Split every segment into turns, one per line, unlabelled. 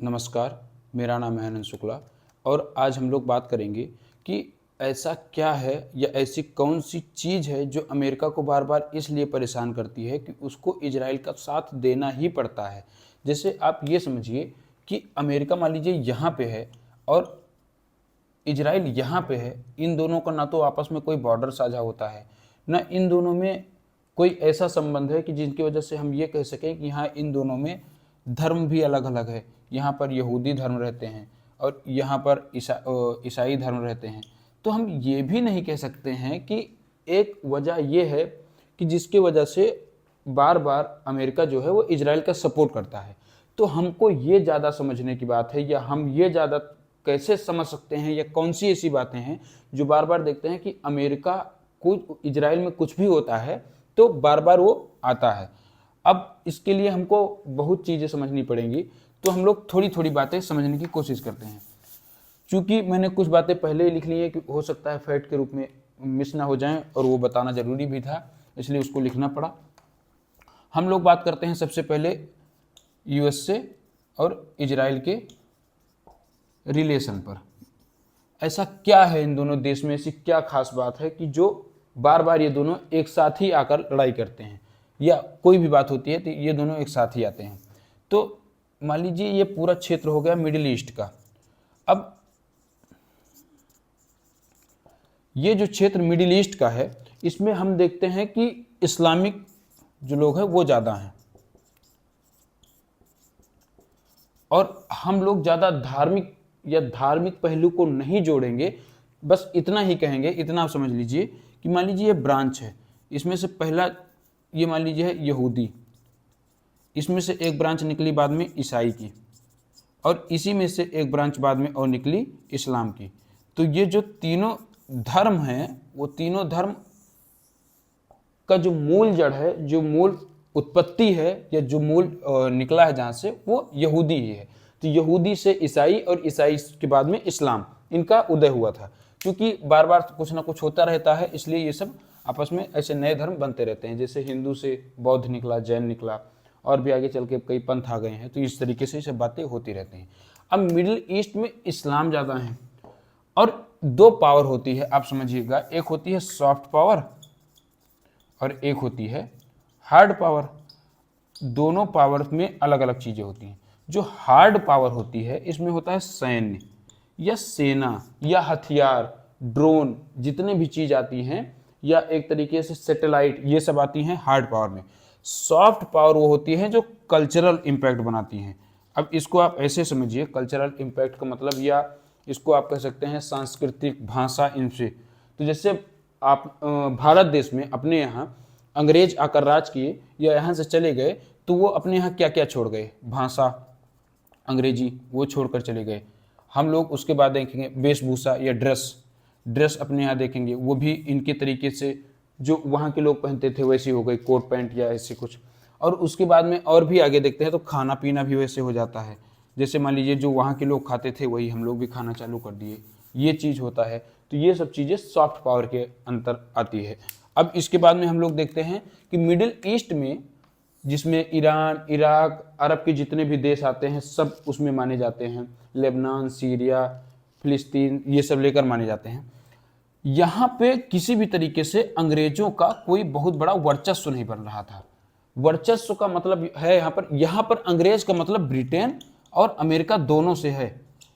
नमस्कार, मेरा नाम है आनंद शुक्ला और आज हम लोग बात करेंगे कि ऐसा क्या है या ऐसी कौन सी चीज़ है जो अमेरिका को बार बार इसलिए परेशान करती है कि उसको इजराइल का साथ देना ही पड़ता है। जैसे आप ये समझिए कि अमेरिका मान लीजिए यहाँ पे है और इजराइल यहाँ पे है। इन दोनों का ना तो आपस में कोई बॉर्डर साझा होता है, ना इन दोनों में कोई ऐसा संबंध है कि जिनकी वजह से हम ये कह सकें कि हाँ इन दोनों में धर्म भी अलग अलग है। यहाँ पर यहूदी धर्म रहते हैं और यहाँ पर ईसाई धर्म रहते हैं। तो हम ये भी नहीं कह सकते हैं कि एक वजह ये है कि जिसकी वजह से बार बार अमेरिका जो है वो इजराइल का सपोर्ट करता है। तो हमको ये ज़्यादा समझने की बात है, या हम ये ज़्यादा कैसे समझ सकते हैं, या कौन सी ऐसी बातें हैं जो बार बार देखते हैं कि अमेरिका को इजराइल में कुछ भी होता है तो बार बार वो आता है। अब इसके लिए हमको बहुत चीज़ें समझनी पड़ेंगी, तो हम लोग थोड़ी थोड़ी बातें समझने की कोशिश करते हैं। चूँकि मैंने कुछ बातें पहले ही लिख ली है कि हो सकता है फैक्ट के रूप में मिस ना हो जाएं, और वो बताना ज़रूरी भी था, इसलिए उसको लिखना पड़ा। हम लोग बात करते हैं सबसे पहले यूएसए और इजराइल के रिलेशन पर। ऐसा क्या है इन दोनों देश में, ऐसी क्या खास बात है कि जो बार बार ये दोनों एक साथ ही आकर लड़ाई करते हैं, या कोई भी बात होती है तो ये दोनों एक साथ ही आते हैं। तो मान लीजिए ये पूरा क्षेत्र हो गया मिडिल ईस्ट का। अब ये जो क्षेत्र मिडिल ईस्ट का है, इसमें हम देखते हैं कि इस्लामिक जो लोग हैं वो ज़्यादा हैं, और हम लोग ज़्यादा धार्मिक पहलू को नहीं जोड़ेंगे। बस इतना ही कहेंगे, इतना आप समझ लीजिए कि मान लीजिए ये ब्रांच है, इसमें से पहला ये मान लीजिए है यहूदी, इसमें से एक ब्रांच निकली बाद में ईसाई की, और इसी में से एक ब्रांच बाद में और निकली इस्लाम की। तो ये जो तीनों धर्म हैं, वो तीनों धर्म का जो मूल जड़ है, जो मूल उत्पत्ति है, या जो मूल निकला है जहाँ से, वो यहूदी ही है। तो यहूदी से ईसाई और ईसाई के बाद में इस्लाम, इनका उदय हुआ था। क्योंकि बार बार कुछ ना कुछ होता रहता है, इसलिए ये सब आपस में ऐसे नए धर्म बनते रहते हैं। जैसे हिंदू से बौद्ध निकला, जैन निकला, और भी आगे चल के कई पंथ आ गए हैं। तो इस तरीके से ये सब बातें होती रहती हैं। अब मिडिल ईस्ट में इस्लाम ज़्यादा है, और दो पावर होती है, आप समझिएगा। एक होती है सॉफ्ट पावर और एक होती है हार्ड पावर। दोनों पावर में अलग अलग चीज़ें होती हैं। जो हार्ड पावर होती है, इसमें होता है सैन्य या सेना या हथियार, ड्रोन, जितने भी चीज़ आती हैं, या एक तरीके से सैटेलाइट, ये सब आती हैं हार्ड पावर में। सॉफ्ट पावर वो होती है जो कल्चरल इम्पैक्ट बनाती हैं। अब इसको आप ऐसे समझिए, कल्चरल इम्पैक्ट का मतलब, या इसको आप कह सकते हैं सांस्कृतिक, भाषा, इनसे। तो जैसे आप भारत देश में अपने यहाँ अंग्रेज आकर राज किए या यहाँ से चले गए, तो वो अपने यहाँ क्या क्या छोड़ गए, भाषा अंग्रेजी वो छोड़कर चले गए। हम लोग उसके बाद देखेंगे वेशभूषा या ड्रेस अपने यहाँ देखेंगे, वो भी इनके तरीके से जो वहाँ के लोग पहनते थे वैसी हो गई, कोट पैंट या ऐसे कुछ। और उसके बाद में और भी आगे देखते हैं तो खाना पीना भी वैसे हो जाता है। जैसे मान लीजिए जो वहाँ के लोग खाते थे वही हम लोग भी खाना चालू कर दिए, ये चीज़ होता है। तो ये सब चीज़ें सॉफ्ट पावर के अंतर आती है। अब इसके बाद में हम लोग देखते हैं कि मिडिल ईस्ट में, जिसमें ईरान, इराक, अरब के जितने भी देश आते हैं सब उसमें माने जाते हैं। लेबनान, सीरिया, फिलिस्तीन, ये सब लेकर माने जाते हैं। यहाँ पे किसी भी तरीके से अंग्रेजों का कोई बहुत बड़ा वर्चस्व नहीं बन रहा था। वर्चस्व का मतलब है यहाँ पर अंग्रेज का मतलब ब्रिटेन और अमेरिका दोनों से है।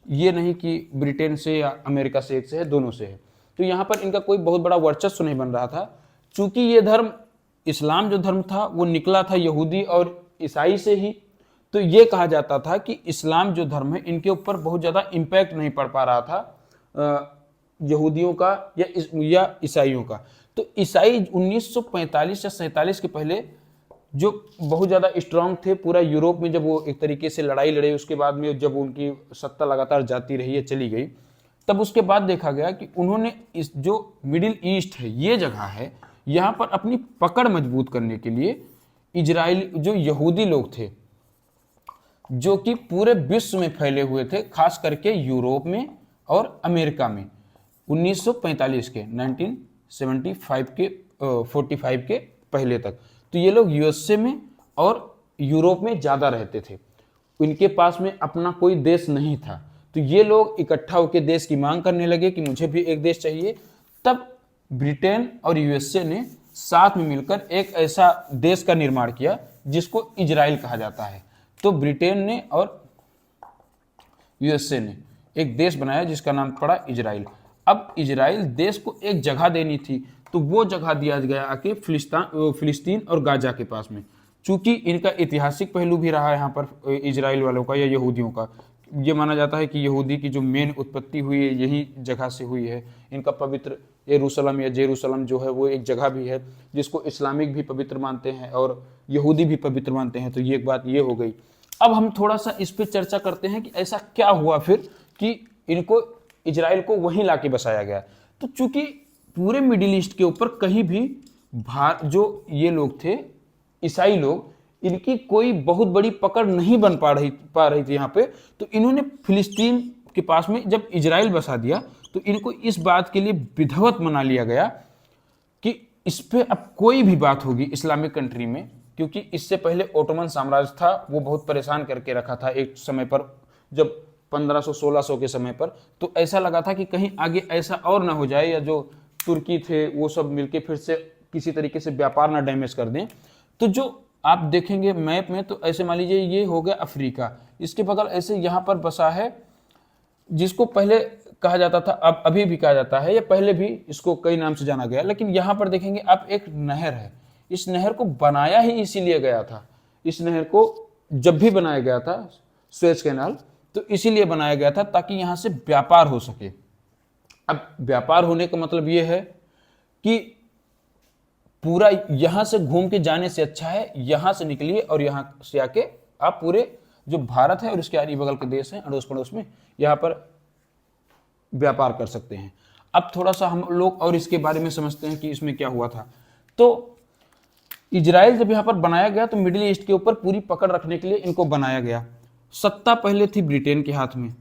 ये नहीं कि ब्रिटेन से या अमेरिका से एक से है, दोनों से है। तो यहाँ पर इनका कोई बहुत बड़ा वर्चस्व नहीं बन रहा था। चूंकि ये धर्म, इस्लाम जो धर्म था, वो निकला था यहूदी और ईसाई से ही। तो ये कहा जाता था कि इस्लाम जो धर्म है, इनके ऊपर बहुत ज़्यादा इम्पैक्ट नहीं पड़ पा रहा था यहूदियों का या ईसाइयों का। तो ईसाई 1945 या 47 के पहले जो बहुत ज़्यादा स्ट्रांग थे पूरा यूरोप में, जब वो एक तरीके से लड़ाई लड़े, उसके बाद में जब उनकी सत्ता लगातार जाती रही है, चली गई, तब उसके बाद देखा गया कि उन्होंने इस जो मिडिल ईस्ट है, ये जगह है, यहाँ पर अपनी पकड़ मजबूत करने के लिए इजराइल जो यहूदी लोग थे, जो कि पूरे विश्व में फैले हुए थे, खास करके यूरोप में और अमेरिका में 1945 के 1975 के 45 के पहले तक। तो ये लोग यूएसए में और यूरोप में ज़्यादा रहते थे। इनके पास में अपना कोई देश नहीं था, तो ये लोग इकट्ठा होकर देश की मांग करने लगे कि मुझे भी एक देश चाहिए। तब ब्रिटेन और यूएसए ने साथ में मिलकर एक ऐसा देश का निर्माण किया जिसको इजराइल कहा जाता है। तो ब्रिटेन ने और यूएसए ने एक देश बनाया जिसका नाम पड़ा इजराइल। अब इजराइल देश को एक जगह देनी थी, तो वो जगह दिया गया आके फिलिस्तीन और गाजा के पास में। चूंकि इनका ऐतिहासिक पहलू भी रहा है यहाँ पर इजराइल वालों का या यहूदियों का, ये माना जाता है कि यहूदी की जो मेन उत्पत्ति हुई है यही जगह से हुई है। इनका पवित्र यरूशलेम या जेरूशलेम जो है वो एक जगह भी है जिसको इस्लामिक भी पवित्र मानते हैं और यहूदी भी पवित्र मानते हैं। तो ये एक बात ये हो गई। अब हम थोड़ा सा इस पर चर्चा करते हैं कि ऐसा क्या हुआ फिर कि इनको इजराइल को वहीं लाके बसाया गया। तो चूंकि पूरे मिडिल ईस्ट के ऊपर कहीं भी जो ये लोग थे ईसाई लोग, इनकी कोई बहुत बड़ी पकड़ नहीं बन पा रही थी यहाँ पे, तो इन्होंने फिलिस्तीन के पास में जब इजराइल बसा दिया तो इनको इस बात के लिए विधिवत मना लिया गया कि इस पे अब कोई भी बात होगी इस्लामिक कंट्री में, क्योंकि इससे पहले ओटोमन साम्राज्य था वो बहुत परेशान करके रखा था एक समय पर, जब 1500-1600 के समय पर। तो ऐसा लगा था कि कहीं आगे ऐसा और ना हो जाए या जो तुर्की थे वो सब मिलके फिर से किसी तरीके से व्यापार ना डैमेज कर दें। तो जो आप देखेंगे मैप में, तो ऐसे मान लीजिए ये हो गया अफ्रीका, इसके बगल ऐसे यहाँ पर बसा है जिसको पहले कहा जाता था, अब अभी भी कहा जाता है, या पहले भी इसको कई नाम से जाना गया, लेकिन यहाँ पर देखेंगे आप एक नहर है। इस नहर को बनाया ही इसीलिए गया था, इस नहर को जब भी बनाया गया था सुएज कैनाल, तो इसीलिए बनाया गया था ताकि यहाँ से व्यापार हो सके। अब व्यापार होने का मतलब ये है कि पूरा यहां से घूम के जाने से अच्छा है यहां से निकलिए और यहां से आके आप पूरे जो भारत है और इसके आगे बगल के देश हैं अड़ोस पड़ोस में, यहां पर व्यापार कर सकते हैं। अब थोड़ा सा हम लोग और इसके बारे में समझते हैं कि इसमें क्या हुआ था। तो इजराइल जब यहां पर बनाया गया तो मिडिल ईस्ट के ऊपर पूरी पकड़ रखने के लिए इनको बनाया गया। सत्ता पहले थी ब्रिटेन के हाथ में,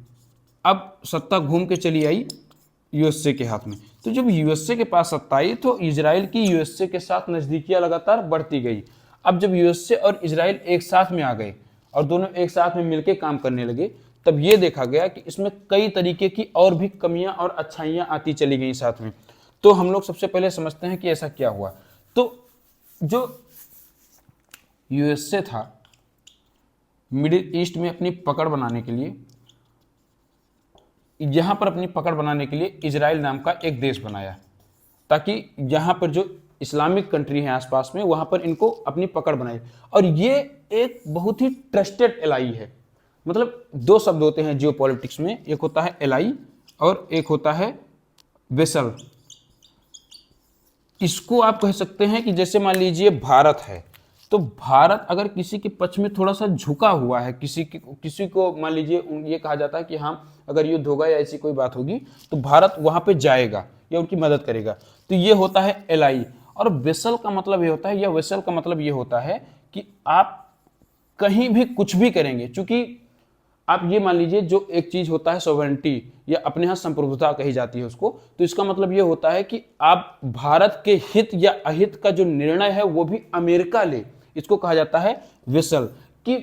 अब सत्ता घूम के चली आई यूएसए के हाथ में। तो जब यूएसए के पास सत्ता आई तो इजराइल की यूएसए के साथ नजदीकियां लगातार बढ़ती गई। अब जब यूएसए और इजराइल एक साथ में आ गए और दोनों एक साथ में मिलकर काम करने लगे, तब ये देखा गया कि इसमें कई तरीके की और भी कमियां और अच्छाइयां आती चली गई साथ में। तो हम लोग सबसे पहले समझते हैं कि ऐसा क्या हुआ। तो जो यूएसए था मिडिल ईस्ट में अपनी पकड़ बनाने के लिए, यहां पर अपनी पकड़ बनाने के लिए इजराइल नाम का एक देश बनाया, ताकि यहां पर जो इस्लामिक कंट्री है आसपास में वहां पर इनको अपनी पकड़ बनाई। और ये एक बहुत ही ट्रस्टेड एलाई है। मतलब दो शब्द होते हैं जियो पॉलिटिक्स में, एक होता है एलाई और एक होता है वेसल। इसको आप कह सकते हैं कि जैसे मान लीजिए भारत है, तो भारत अगर किसी के पक्ष में थोड़ा सा झुका हुआ है, किसी को मान लीजिए ये कहा जाता है कि हाँ अगर युद्ध होगा या ऐसी कोई बात होगी तो भारत वहां पे जाएगा या उनकी मदद करेगा, तो ये होता है एलाई। और वेसल का मतलब ये होता है, या वेसल का मतलब ये होता है कि आप कहीं भी कुछ भी करेंगे। चूंकि आप ये मान लीजिए जो एक चीज होता है सॉवरेंटी या अपने यहाँ संप्रभुता कही जाती है उसको, तो इसका मतलब ये होता है कि आप भारत के हित या अहित का जो निर्णय है वो भी अमेरिका ले, इसको कहा जाता है वेसल। कि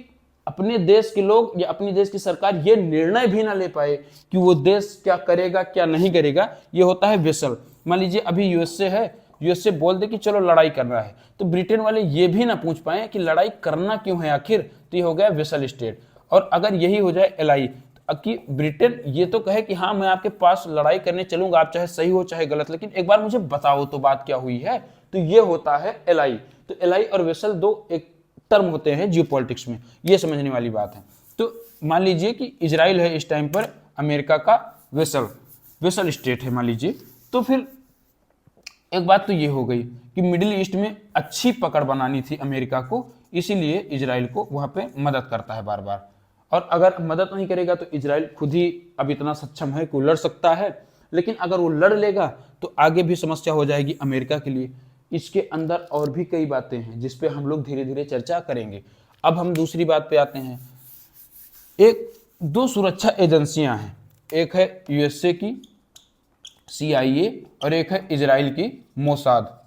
अपने देश के लोग या अपने देश की सरकार ये निर्णय भी ना ले पाए कि वो देश क्या करेगा क्या नहीं करेगा, ये होता है वेसल। मान लीजिए अभी यूएसए है, यूएसए बोल दे कि चलो लड़ाई करना है, तो ब्रिटेन वाले ये भी ना पूछ पाए कि लड़ाई करना क्यों है आखिर, तो ये हो गया वेसल स्टेट। और अगर यही हो जाए एलाई, कि ब्रिटेन ये तो कहे कि हाँ मैं आपके पास लड़ाई करने चलूंगा, आप चाहे सही हो चाहे गलत, लेकिन एक बार मुझे बताओ तो बात क्या हुई है, तो ये होता है एलाई। तो एलाई और वेसल दो एक टर्म होते हैं जियो पॉलिटिक्स में, ये समझने वाली बात है। तो मान लीजिए कि इजराइल है इस टाइम पर अमेरिका का वेसल स्टेट है मान लीजिए। तो फिर एक बात तो ये हो गई कि मिडिल ईस्ट में अच्छी पकड़ बनानी थी अमेरिका को, इसीलिए इजराइल को वहां पे मदद करता है बार बार। और अगर मदद नहीं करेगा तो इजराइल खुद ही अब इतना सक्षम है कि वो लड़ सकता है, लेकिन अगर वो लड़ लेगा तो आगे भी समस्या हो जाएगी अमेरिका के लिए। इसके अंदर और भी कई बातें हैं जिस पे हम लोग धीरे धीरे चर्चा करेंगे। अब हम दूसरी बात पे आते हैं। दो सुरक्षा एजेंसियां हैं, एक है यूएसए की CIA और एक है इजराइल की मोसाद।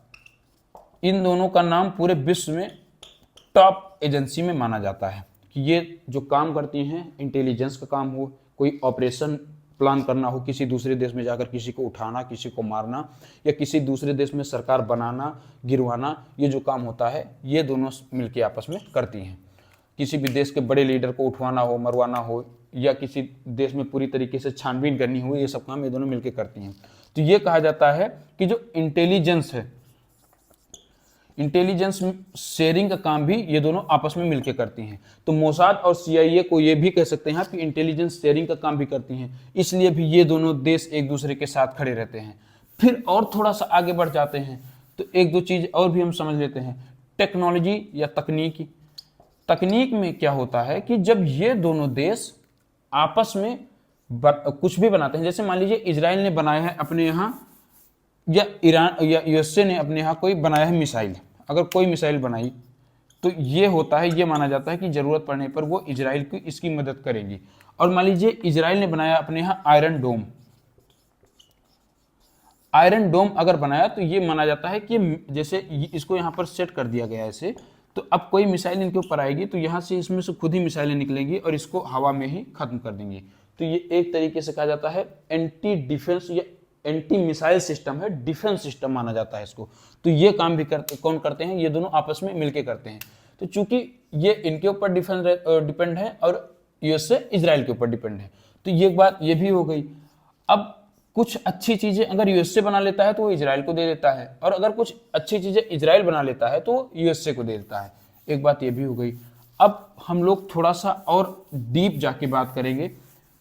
इन दोनों का नाम पूरे विश्व में टॉप एजेंसी में माना जाता है कि ये जो काम करती हैं इंटेलिजेंस का काम हो, कोई ऑपरेशन प्लान करना हो, किसी दूसरे देश में जाकर किसी को उठाना, किसी को मारना, या किसी दूसरे देश में सरकार बनाना, गिरवाना, ये जो काम होता है ये दोनों मिलके आपस में करती हैं। किसी भी देश के बड़े लीडर को उठवाना हो, मरवाना हो, या किसी देश में पूरी तरीके से छानबीन करनी हो, ये सब काम ये दोनों मिलके करती हैं। तो ये कहा जाता है कि जो इंटेलिजेंस है, इंटेलिजेंस शेयरिंग का काम भी ये दोनों आपस में मिलकर करती हैं। तो मोसाद और CIA को ये भी कह सकते हैं कि इंटेलिजेंस शेयरिंग का काम भी करती हैं, इसलिए भी ये दोनों देश एक दूसरे के साथ खड़े रहते हैं। फिर और थोड़ा सा आगे बढ़ जाते हैं तो एक दो चीज और भी हम समझ लेते हैं। टेक्नोलॉजी या तकनीकी, तकनीक में क्या होता है कि जब ये दोनों देश आपस में कुछ भी बनाते हैं, जैसे मान लीजिए इजराइल ने बनाया है अपने यहाँ, या ईरान या USA ने अपने यहाँ कोई बनाया है मिसाइल, अगर कोई मिसाइल बनाई तो ये होता है, ये माना जाता है कि जरूरत पड़ने पर वो इजराइल की इसकी मदद करेगी। और मान लीजिए इजराइल ने बनाया अपने यहाँ आयरन डोम, आयरन डोम अगर बनाया तो ये माना जाता है कि जैसे इसको यहाँ पर सेट कर दिया गया ऐसे, तो अब कोई मिसाइल इनके ऊपर आएगी तो यहाँ से इसमें से खुद ही मिसाइलें निकलेंगी और इसको हवा में ही खत्म कर देंगी। तो ये एक तरीके से कहा जाता है एंटी डिफेंस या एंटी मिसाइल सिस्टम है, डिफेंस सिस्टम माना जाता है इसको। तो ये काम भी कौन करते हैं, ये दोनों आपस में मिलके करते हैं। तो चूंकि ये इनके ऊपर डिपेंड है और USA इजराइल के ऊपर डिपेंड है, तो ये बात ये भी हो गई। अब कुछ अच्छी चीजें अगर USA बना लेता है तो वो इजराइल को दे देता है, और अगर कुछ अच्छी चीजें इजराइल बना लेता है तो वो USA को दे देता है। एक बात ये भी हो गई। अब हम लोग थोड़ा सा और डीप जाके बात करेंगे,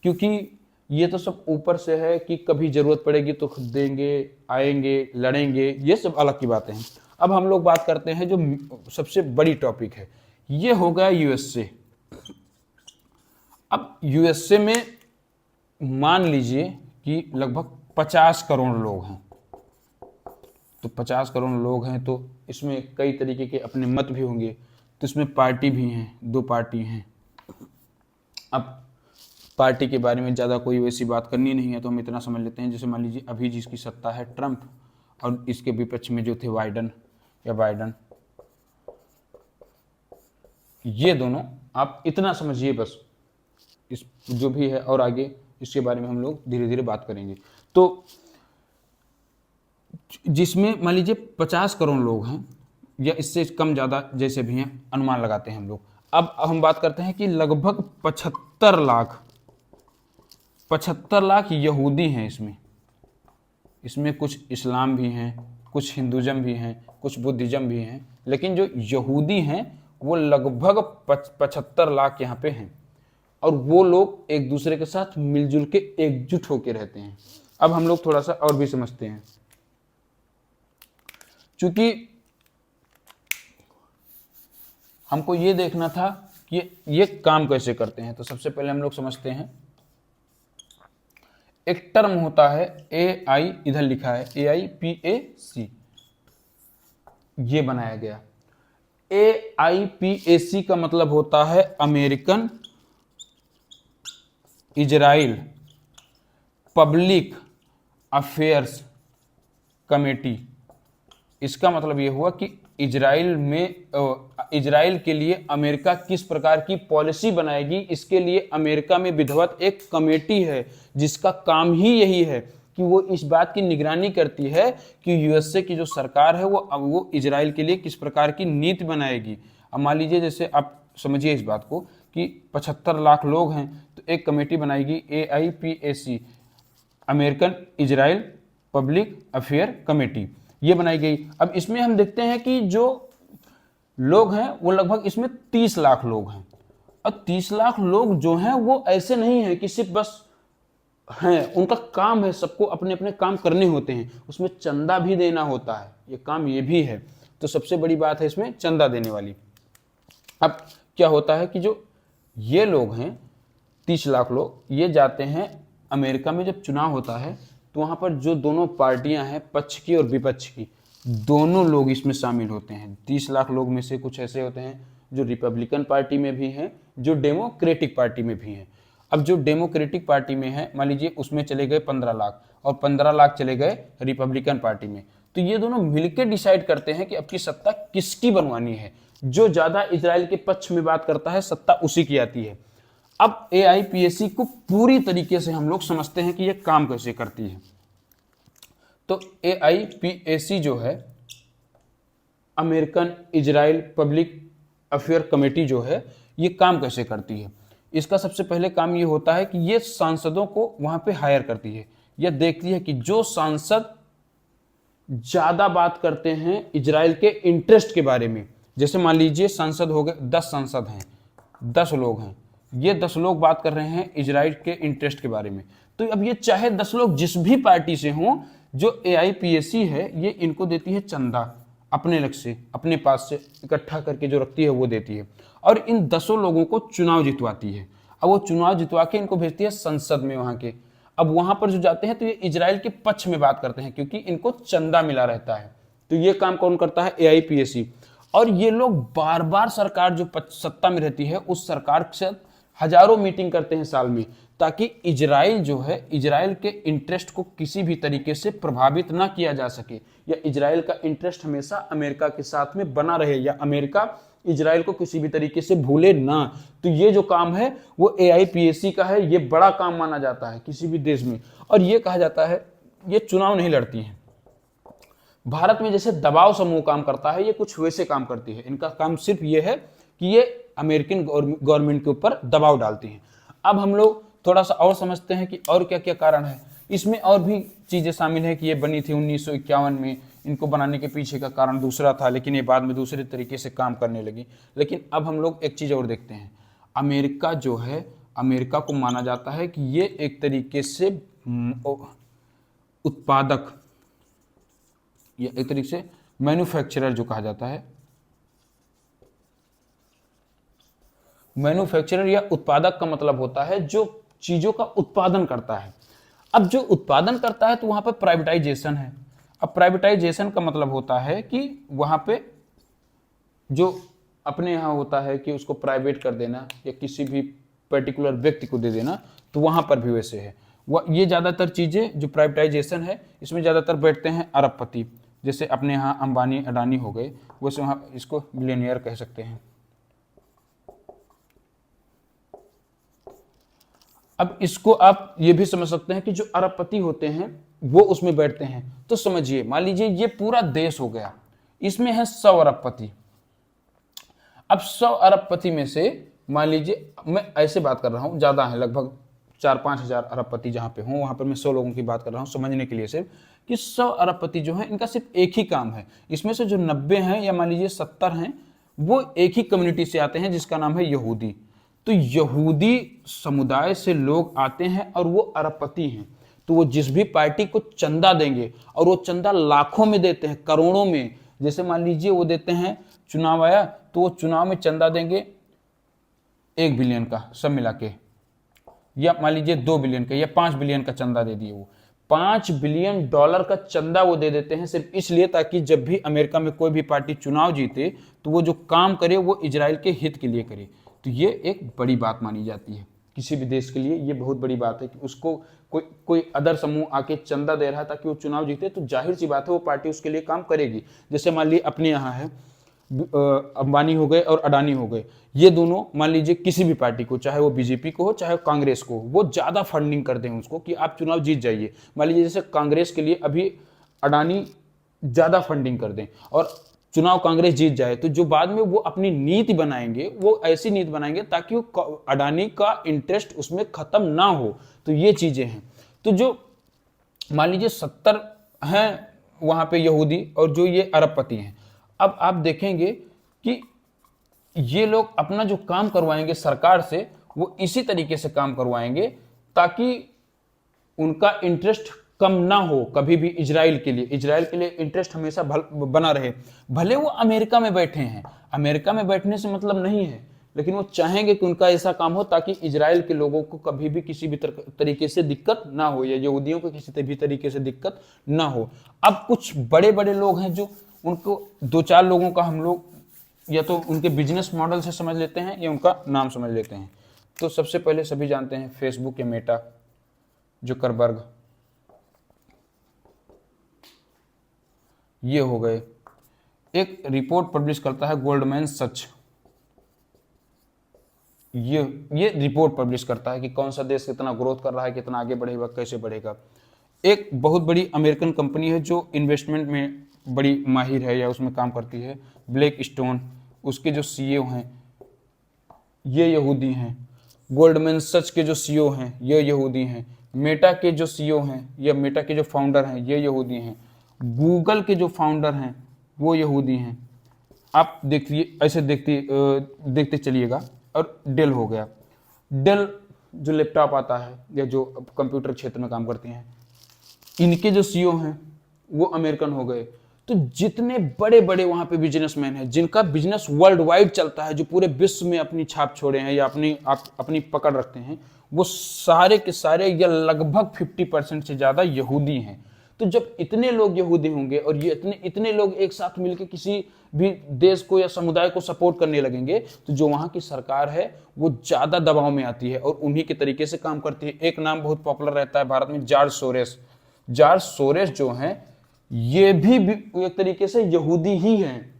क्योंकि ये तो सब ऊपर से है कि कभी जरूरत पड़ेगी तो खुद देंगे, आएंगे, लड़ेंगे, ये सब अलग की बातें हैं। अब हम लोग बात करते हैं जो सबसे बड़ी टॉपिक है, ये हो गया USA। अब USA में मान लीजिए कि लगभग 50 करोड़ लोग हैं, तो 50 करोड़ लोग हैं तो इसमें कई तरीके के अपने मत भी होंगे, तो इसमें पार्टी भी हैं, 2 पार्टी हैं। अब पार्टी के बारे में ज़्यादा कोई वैसी बात करनी नहीं है, तो हम इतना समझ लेते हैं, जैसे मान लीजिए अभी जिसकी सत्ता है ट्रंप, और इसके विपक्ष में जो थे बाइडन, ये दोनों आप इतना समझिए बस, इस जो भी है, और आगे इसके बारे में हम लोग धीरे धीरे बात करेंगे। तो जिसमें मान लीजिए 50 करोड़ लोग हैं या इससे कम ज़्यादा जैसे भी हैं, अनुमान लगाते हैं हम लोग। अब हम बात करते हैं कि लगभग 75 लाख यहूदी हैं इसमें कुछ इस्लाम भी हैं, कुछ हिंदुज़म भी हैं, कुछ बुद्धिज़्म भी हैं, लेकिन जो यहूदी हैं वो लगभग 75 लाख यहाँ पे हैं, और वो लोग एक दूसरे के साथ मिलजुल के एकजुट होकर रहते हैं। अब हम लोग थोड़ा सा और भी समझते हैं, क्योंकि हमको ये देखना था कि ये काम कैसे करते हैं। तो सबसे पहले हम लोग समझते हैं, एक टर्म होता है AI, इधर लिखा है AIPAC, ये बनाया गया। AIPAC का मतलब होता है American Israel public affairs committee. इसका मतलब ये हुआ कि इजराइल के लिए अमेरिका किस प्रकार की पॉलिसी बनाएगी, इसके लिए अमेरिका में विधिवत एक कमेटी है जिसका काम ही यही है कि वो इस बात की निगरानी करती है कि USA की जो सरकार है वो इजराइल के लिए किस प्रकार की नीति बनाएगी। अब मान लीजिए, जैसे आप समझिए इस बात को कि 75 लाख लोग हैं, तो एक कमेटी बनाएगी AIPAC, American Israel public affair committee, ये बनाई गई। अब इसमें हम देखते हैं कि जो लोग हैं वो लगभग इसमें 30 लाख लोग हैं, और 30 लाख लोग जो हैं वो ऐसे नहीं हैं कि सिर्फ बस हैं, उनका काम है, सबको अपने अपने काम करने होते हैं, उसमें चंदा भी देना होता है, ये काम ये भी है। तो सबसे बड़ी बात है इसमें चंदा देने वाली। अब क्या होता है कि जो ये लोग हैं 30 लाख लोग, ये जाते हैं अमेरिका में, जब चुनाव होता है तो वहाँ पर जो दोनों पार्टियां हैं, पक्ष की और विपक्ष की, दोनों लोग इसमें शामिल होते हैं। 30 लाख लोग में से कुछ ऐसे होते हैं जो रिपब्लिकन पार्टी में भी हैं, जो डेमोक्रेटिक पार्टी में भी हैं। अब जो डेमोक्रेटिक पार्टी में है, मान लीजिए उसमें चले गए 15 लाख, और 15 लाख चले गए रिपब्लिकन पार्टी में, तो ये दोनों मिलकर डिसाइड करते हैं कि अब की सत्ता किसकी बनवानी है। जो ज्यादा इजराइल के पक्ष में बात करता है सत्ता उसी की आती है। अब एआईपीएसी को पूरी तरीके से हम लोग समझते हैं कि यह काम कैसे करती है। तो एआईपीएसी जो है, American Israel public affair committee जो है, ये काम कैसे करती है। इसका सबसे पहले काम ये होता है कि ये सांसदों को वहां पे हायर करती है। यह देखती है कि जो सांसद ज्यादा बात करते हैं इजराइल के इंटरेस्ट के बारे में, जैसे मान लीजिए सांसद हो गए 10 सांसद हैं, 10 लोग हैं, ये 10 लोग बात कर रहे हैं इजराइल के इंटरेस्ट के बारे में, तो अब ये चाहे 10 लोग जिस भी पार्टी से हों, जो एआईपीएसी है ये इनको देती है चंदा, अपने लक्ष्य से, अपने पास से इकट्ठा करके जो रखती है वो देती है, और इन 10 लोगों को चुनाव जितवाती है। अब वो चुनाव जितवा के इनको भेजती है संसद में वहां के। अब वहां पर जो जाते हैं तो ये इजराइल के पक्ष में बात करते हैं, क्योंकि इनको चंदा मिला रहता है। तो ये काम कौन करता है, एआईपीएसी। और ये लोग बार बार सरकार जो सत्ता में रहती है उस सरकार के साथ हजारों मीटिंग करते हैं साल में, ताकि इजराइल जो है, इजराइल के इंटरेस्ट को किसी भी तरीके से प्रभावित ना किया जा सके, या इजराइल का इंटरेस्ट हमेशा अमेरिका के साथ में बना रहे, या अमेरिका इजराइल को किसी भी तरीके से भूले ना। तो ये जो काम है वो एआईपीएसी का है। ये बड़ा काम माना जाता है किसी भी देश में, और ये कहा जाता है ये चुनाव नहीं लड़ती है। भारत में जैसे दबाव समूह काम करता है, ये कुछ वैसे काम करती है। इनका काम सिर्फ ये है कि ये अमेरिकन गवर्नमेंट के ऊपर दबाव डालती हैं। अब हम लोग थोड़ा सा और समझते हैं कि और क्या क्या कारण है इसमें। और भी चीजें शामिल है कि ये बनी थी 1951 में, इनको बनाने के पीछे का कारण दूसरा था, लेकिन ये बाद में दूसरे तरीके से काम करने लगी। लेकिन अब हम लोग एक चीज और देखते हैं, अमेरिका जो है, अमेरिका को माना जाता है कि ये एक तरीके से उत्पादक या एक तरीके से मैन्युफैक्चरर जो कहा जाता है, मैन्युफैक्चरर या उत्पादक का मतलब होता है जो चीजों का उत्पादन करता है। अब जो उत्पादन करता है तो वहां पर प्राइवेटाइजेशन है। अब प्राइवेटाइजेशन का मतलब होता है कि वहां पे जो अपने यहाँ होता है कि उसको प्राइवेट कर देना या किसी भी पर्टिकुलर व्यक्ति को दे देना, तो वहां पर भी वैसे है। ये ज्यादातर चीजें जो प्राइवेटाइजेशन है इसमें ज्यादातर बैठते हैं अरबपति, जैसे अपने यहाँ अंबानी अडानी हो गए, वैसे वहाँ इसको बिलियनियर कह सकते हैं। अब इसको आप ये भी समझ सकते हैं कि जो अरबपति होते हैं वो उसमें बैठते हैं। तो समझिए, मान लीजिए ये पूरा देश हो गया, इसमें है 100 अरबपति। अब 100 अरबपति में से मान लीजिए, मैं ऐसे बात कर रहा हूं, ज्यादा है, लगभग 4-5 हजार अरबपति जहां पे हों वहां पर मैं 100 लोगों की बात कर रहा हूं समझने के लिए सिर्फ, कि 100 अरबपति जो है इनका सिर्फ एक ही काम है। इसमें से जो 90 हैं या मान लीजिए 70 हैं वो एक ही कम्युनिटी से आते हैं जिसका नाम है यहूदी। तो यहूदी समुदाय से लोग आते हैं और वो अरबपति हैं। तो वो जिस भी पार्टी को चंदा देंगे, और वो चंदा लाखों में देते हैं, करोड़ों में। जैसे मान लीजिए वो देते हैं, चुनाव आया तो वो चुनाव में चंदा देंगे 1 बिलियन का सब मिला के, या मान लीजिए 2 बिलियन का या 5 बिलियन का चंदा दे दिए। वो $5 बिलियन का चंदा वो दे देते हैं सिर्फ इसलिए ताकि जब भी अमेरिका में कोई भी पार्टी चुनाव जीते तो वो जो काम करे वो इजराइल के हित के लिए करे। तो ये एक बड़ी बात मानी जाती है किसी भी देश के लिए। ये बहुत बड़ी बात है कि उसको कोई अदर समूह आके चंदा दे रहा है ताकि वो चुनाव जीते, तो जाहिर सी बात है वो पार्टी उसके लिए काम करेगी। जैसे मान लीजिए अपने यहाँ है अंबानी हो गए और अडानी हो गए, ये दोनों मान लीजिए किसी भी पार्टी को, चाहे वो बीजेपी को हो चाहे कांग्रेस को, वो ज्यादा फंडिंग करते हैं उसको कि आप चुनाव जीत जाइए। मान लीजिए जैसे कांग्रेस के लिए अभी अडानी ज्यादा फंडिंग कर दें और चुनाव कांग्रेस जीत जाए, तो जो बाद में वो अपनी नीति बनाएंगे वो ऐसी नीति बनाएंगे ताकि वो अडानी का इंटरेस्ट उसमें खत्म ना हो। तो ये चीजें हैं। तो जो मान लीजिए 70 हैं वहां पे यहूदी और जो ये अरबपति हैं, अब आप देखेंगे कि ये लोग अपना जो काम करवाएंगे सरकार से वो इसी तरीके से काम करवाएंगे ताकि उनका इंटरेस्ट कम ना हो कभी भी। इजराइल के लिए इंटरेस्ट हमेशा बना रहे। भले वो अमेरिका में बैठे हैं, अमेरिका में बैठने से मतलब नहीं है, लेकिन वो चाहेंगे कि उनका ऐसा काम हो ताकि इजराइल के लोगों को कभी भी किसी भी तरीके से दिक्कत ना हो, या यहूदियों को किसी भी तरीके से दिक्कत ना हो। अब कुछ बड़े बड़े लोग हैं जो उनको 2-4 लोगों का हम लोग या तो उनके बिजनेस मॉडल से समझ लेते हैं या उनका नाम समझ लेते हैं। तो सबसे पहले सभी जानते हैं फेसबुक या मेटा, जुकरबर्ग, ये हो गए। एक रिपोर्ट पब्लिश करता है गोल्डमैन सच, ये रिपोर्ट पब्लिश करता है कि कौन सा देश कितना ग्रोथ कर रहा है, कितना आगे बढ़ेगा, कैसे बढ़ेगा। एक बहुत बड़ी अमेरिकन कंपनी है जो इन्वेस्टमेंट में बड़ी माहिर है या उसमें काम करती है, ब्लैक स्टोन, उसके जो सीईओ हैं ये यहूदी हैं। गोल्डमैन सच के जो सीईओ हैं ये यहूदी हैं। मेटा के जो सीईओ हैं या मेटा के जो फाउंडर हैं ये यहूदी हैं। गूगल के जो फाउंडर हैं वो यहूदी हैं। आप देखिए, ऐसे देखते चलिएगा। और डेल हो गया, डेल जो लैपटॉप आता है या जो कंप्यूटर क्षेत्र में काम करते हैं, इनके जो सीईओ हैं वो अमेरिकन हो गए। तो जितने बड़े बड़े वहां पे बिजनेसमैन हैं जिनका बिजनेस वर्ल्ड वाइड चलता है, जो पूरे विश्व में अपनी छाप छोड़े हैं या अपनी पकड़ रखते हैं, वो सारे के सारे या लगभग 50% से ज्यादा यहूदी हैं। तो जब इतने लोग यहूदी होंगे और ये इतने लोग एक साथ मिलकर किसी भी देश को या समुदाय को सपोर्ट करने लगेंगे, तो जो वहां की सरकार है वो ज्यादा दबाव में आती है और उन्हीं के तरीके से काम करती है। एक नाम बहुत पॉपुलर रहता है भारत में, जॉर्ज सोरेस। जॉर्ज सोरेस जो हैं ये भी एक तरीके से यहूदी ही हैं।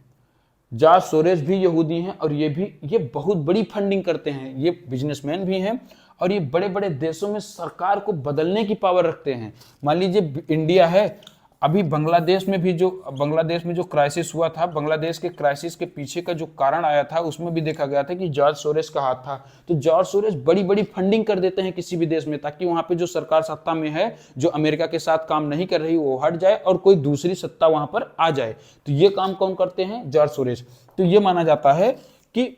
जॉर्ज सोरेस भी यहूदी हैं और ये बहुत बड़ी फंडिंग करते हैं। ये बिजनेसमैन भी हैं और ये बड़े बड़े देशों में सरकार को बदलने की पावर रखते हैं। मान लीजिए इंडिया है, अभी बांग्लादेश में जो क्राइसिस हुआ था, बांग्लादेश के क्राइसिस के पीछे का जो कारण आया था उसमें भी देखा गया था कि जॉर्ज सोरेस का हाथ था। तो जॉर्ज सोरेस बड़ी बड़ी फंडिंग कर देते हैं किसी भी देश में, ताकि वहां पे जो सरकार सत्ता में है, जो अमेरिका के साथ काम नहीं कर रही, वो हट जाए और कोई दूसरी सत्ता वहां पर आ जाए। तो ये काम कौन करते हैं? George Soros. तो ये माना जाता है कि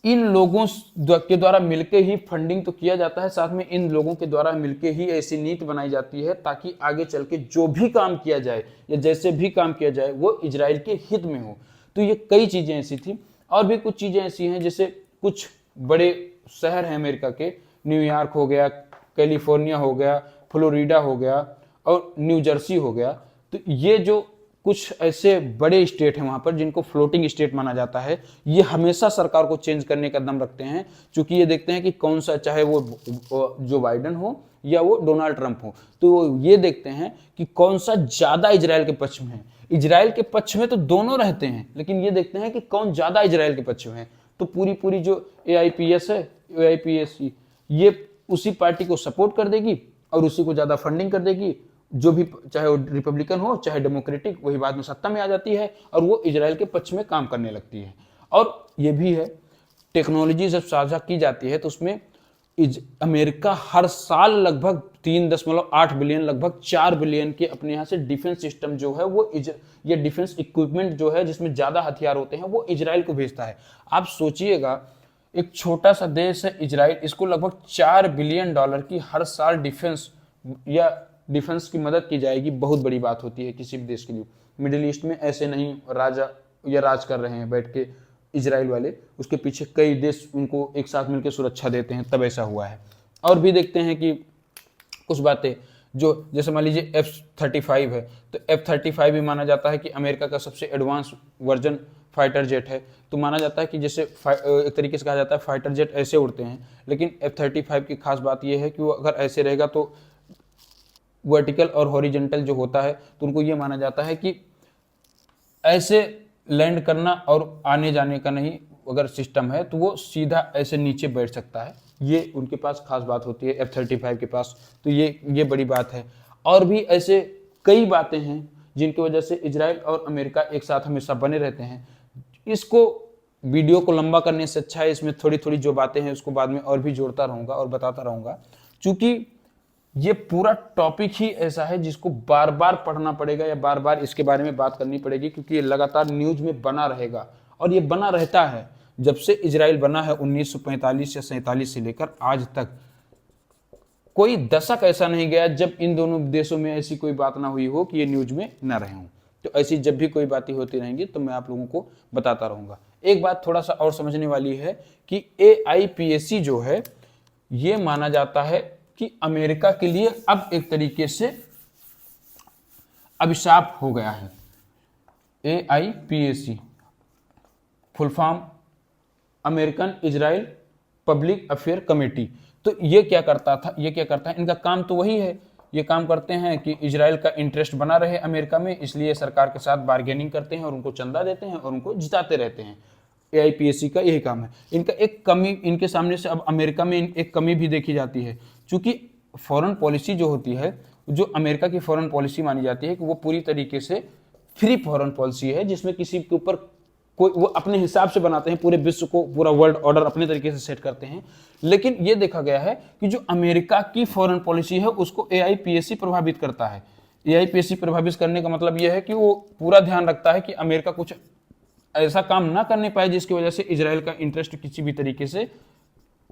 इन लोगों के द्वारा मिलके ही फंडिंग तो किया जाता है, साथ में इन लोगों के द्वारा मिलके ही ऐसी नीति बनाई जाती है ताकि आगे चल के जो भी काम किया जाए या जैसे भी काम किया जाए वो इजराइल के हित में हो। तो ये कई चीजें ऐसी थी। और भी कुछ चीजें ऐसी हैं, जैसे कुछ बड़े शहर हैं अमेरिका के, न्यूयॉर्क हो गया, कैलिफोर्निया हो गया, फ्लोरिडा हो गया और न्यू जर्सी हो गया। तो ये जो कुछ ऐसे बड़े स्टेट हैं वहां पर जिनको फ्लोटिंग स्टेट माना जाता है, ये हमेशा सरकार को चेंज करने का दम रखते हैं, क्योंकि ये देखते हैं कि कौन सा, चाहे वो जो बाइडन हो या वो डोनाल्ड ट्रंप हो, तो ये देखते हैं कि कौन सा ज्यादा इजराइल के पक्ष में है। इजराइल के पक्ष में तो दोनों रहते हैं, लेकिन ये देखते हैं कि कौन ज्यादा इजराइल के पक्ष में है। तो पूरी जो AIPS है, AIPS, ये उसी पार्टी को सपोर्ट कर देगी और उसी को ज्यादा फंडिंग कर देगी। जो भी, चाहे वो रिपब्लिकन हो चाहे डेमोक्रेटिक, वही बाद में सत्ता में आ जाती है और वो इजराइल के पक्ष में काम करने लगती है। और ये भी है, टेक्नोलॉजी जब साझा की जाती है तो उसमें अमेरिका हर साल लगभग 3.8 बिलियन, लगभग 4 बिलियन के अपने यहाँ से डिफेंस सिस्टम जो है वो ये डिफेंस इक्विपमेंट जो है जिसमें ज्यादा हथियार होते हैं वो इजराइल को भेजता है। आप सोचिएगा, एक छोटा सा देश है इजराइल, इसको लगभग $4 बिलियन की हर साल डिफेंस की मदद की जाएगी। बहुत बड़ी बात होती है किसी भी देश के लिए। मिडिल ईस्ट में ऐसे नहीं राज कर रहे हैं बैठ के इजराइल वाले, उसके पीछे कई देश उनको एक साथ मिलकर सुरक्षा देते हैं, तब ऐसा हुआ है। और भी देखते हैं कि कुछ बातें, जो जैसे मान लीजिए F-35 है, तो F-35 भी माना जाता है कि अमेरिका का सबसे एडवांस वर्जन फाइटर जेट है। तो माना जाता है कि जैसे एक तरीके से कहा जाता है फाइटर जेट ऐसे उड़ते हैं, लेकिन F-35 की खास बात यह है कि वो अगर ऐसे रहेगा तो वर्टिकल और हॉरिजेंटल जो होता है, तो उनको ये माना जाता है कि ऐसे लैंड करना और आने जाने का नहीं अगर सिस्टम है तो वो सीधा ऐसे नीचे बैठ सकता है। ये उनके पास खास बात होती है F-35 के पास। तो ये बड़ी बात है। और भी ऐसे कई बातें हैं जिनकी वजह से इजराइल और अमेरिका एक साथ हमेशा बने रहते हैं। इसको वीडियो को लंबा करने से अच्छा है इसमें थोड़ी थोड़ी जो बातें हैं उसको बाद में और भी जोड़ता रहूंगा और बताता रहूंगा, क्योंकि ये पूरा टॉपिक ही ऐसा है जिसको बार बार पढ़ना पड़ेगा या बार बार इसके बारे में बात करनी पड़ेगी, क्योंकि ये लगातार न्यूज में बना रहेगा और ये बना रहता है। जब से इजराइल बना है 1945 या 47 से लेकर आज तक, कोई दशक ऐसा नहीं गया जब इन दोनों देशों में ऐसी कोई बात ना हुई हो कि ये न्यूज में ना रहे हों। तो ऐसी जब भी कोई बातें होती रहेंगी तो मैं आप लोगों को बताता रहूंगा। एक बात थोड़ा सा और समझने वाली है कि AIPAC जो है ये माना जाता है कि अमेरिका के लिए अब एक तरीके से अभिशाप हो गया है। AIPAC full form American Israel public affair committee. तो ये क्या करता है, इनका काम तो वही है ये काम करते हैं कि इजराइल का इंटरेस्ट बना रहे अमेरिका में, इसलिए सरकार के साथ बार्गेनिंग करते हैं और उनको चंदा देते हैं और उनको जिताते रहते हैं। AIPAC का यही काम है। इनका एक कमी, इनके सामने से अब अमेरिका में एक कमी भी देखी जाती है, क्योंकि फॉरेन पॉलिसी जो होती है, जो अमेरिका की फॉरेन पॉलिसी मानी जाती है कि वो पूरी तरीके से फ्री फॉरेन पॉलिसी है, जिसमें किसी के ऊपर कोई, वो अपने हिसाब से बनाते हैं, पूरे विश्व को, पूरा वर्ल्ड ऑर्डर अपने तरीके से सेट करते हैं। लेकिन ये देखा गया है कि जो अमेरिका की फॉरेन पॉलिसी है उसको AIPAC प्रभावित करता है। AIPAC प्रभावित करने का मतलब यह है कि वो पूरा ध्यान रखता है कि अमेरिका कुछ ऐसा काम ना करने पाए जिसकी वजह से इजराइल का इंटरेस्ट किसी भी तरीके से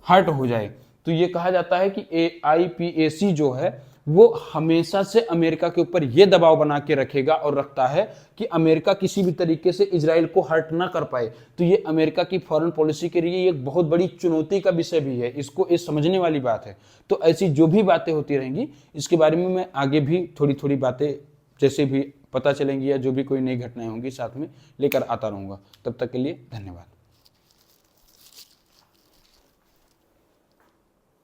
हर्ट हो जाए। तो ये कहा जाता है कि AIPAC जो है वो हमेशा से अमेरिका के ऊपर ये दबाव बना के रखेगा और रखता है कि अमेरिका किसी भी तरीके से इजराइल को हर्ट ना कर पाए। तो ये अमेरिका की फॉरेन पॉलिसी के लिए एक बहुत बड़ी चुनौती का विषय भी है, इसको ये समझने वाली बात है। तो ऐसी जो भी बातें होती रहेंगी इसके बारे में मैं आगे भी थोड़ी थोड़ी बातें जैसे भी पता चलेंगी या जो भी कोई नई घटनाएं होंगी साथ में लेकर आता रहूंगा। तब तक के लिए धन्यवाद।